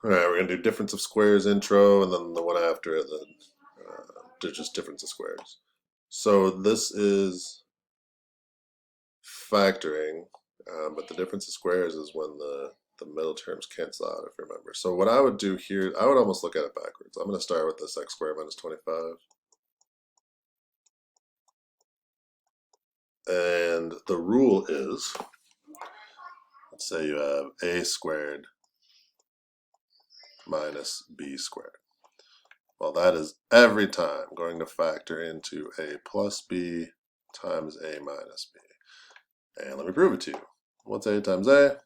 All right, we're gonna do difference of squares intro, and then the one after it, just difference of squares. So this is factoring, but the difference of squares is when the middle terms cancel out, if you remember. So what I would do here, I would almost look at it backwards. I'm gonna start with this x squared minus 25. And the rule is, let's say you have a squared minus b squared. Well, that is every time going to factor into a plus b times a minus b. And let me prove it to you. What's a times a?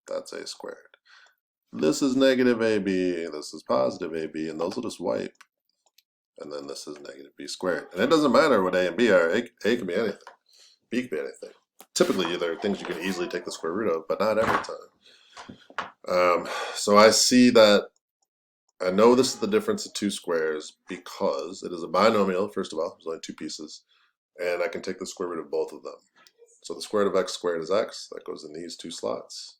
That's a squared. This is negative ab, this is positive ab, and those will just wipe. And then this is negative b squared. And it doesn't matter what a and b are. A can be anything. B can be anything. Typically, there are things you can easily take the square root of, but not every time. So I see that I know this is the difference of two squares because it is a binomial, first of all. There's only two pieces. And I can take the square root of both of them. So the square root of x squared is x. That goes in these two slots.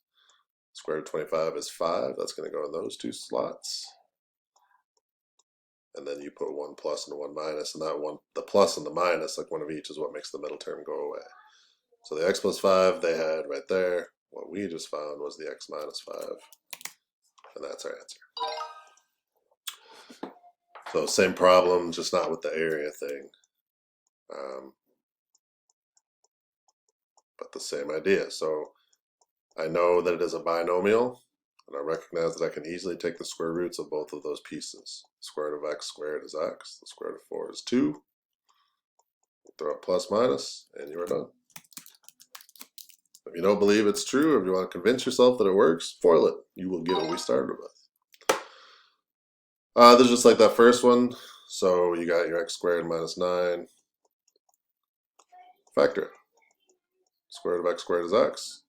Square root of 25 is 5. That's going to go in those two slots. And then you put one plus and one minus. And that one, the plus and the minus, like one of each, is what makes the middle term go away. So the x plus 5 they had right there. What we just found was the x minus 5. And that's our answer. So same problem, just not with the area thing. But the same idea. So I know that it is a binomial, and I recognize that I can easily take the square roots of both of those pieces. The square root of x squared is x. The square root of 4 is 2. You throw a plus minus, and you are done. If you don't believe it's true, or if you want to convince yourself that it works, FOIL it. You will get what we started with. This is just like that first one. So you got your x squared minus 9. Factor it. Square root of x squared is x.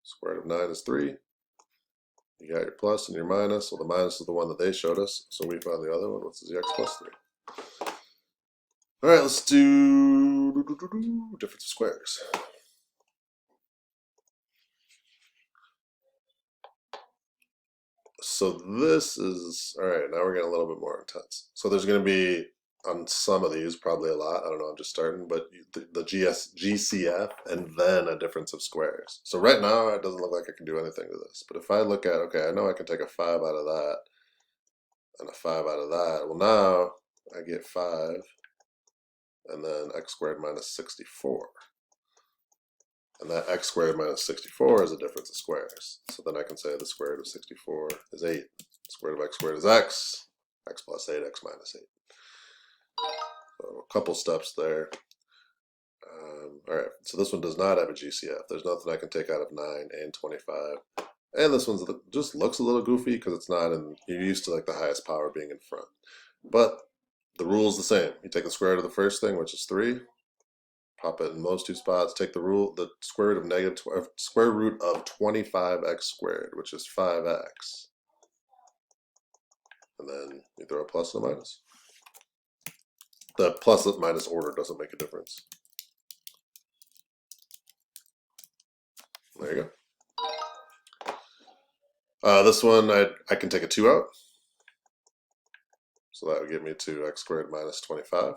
Square root of 9 is 3. You got your plus and your minus. Well, the minus is the one that they showed us. So we found the other one, which is the x plus 3. All right, let's do difference of squares. So this is, all right, now we're getting a little bit more intense. So there's going to be, on some of these, probably a lot. I don't know, I'm just starting, but the GCF and then a difference of squares. So right now, it doesn't look like I can do anything to this. But if I look at, okay, I know I can take a 5 out of that and a 5 out of that. Well, now I get 5 and then x squared minus 64. And that x squared minus 64 is a difference of squares. So then I can say the square root of 64 is 8. The square root of x squared is x. X plus 8, x minus 8. So a couple steps there. All right, so this one does not have a GCF. There's nothing I can take out of 9 and 25. And this one just looks a little goofy because it's not in, you're used to like the highest power being in front. But the rule is the same. You take the square root of the first thing, which is 3. Pop it in those two spots. Take the rule, the square root of square root of 25x squared, which is 5x. And then you throw a plus and a minus. The plus and minus order doesn't make a difference. There you go. This one, I can take a 2 out. So that would get me to x squared minus 25.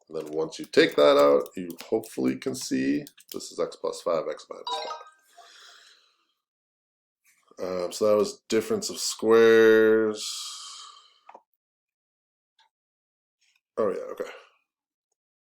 And then once you take that out, you hopefully can see this is x plus 5, x minus 5. So that was difference of squares. Oh yeah, okay.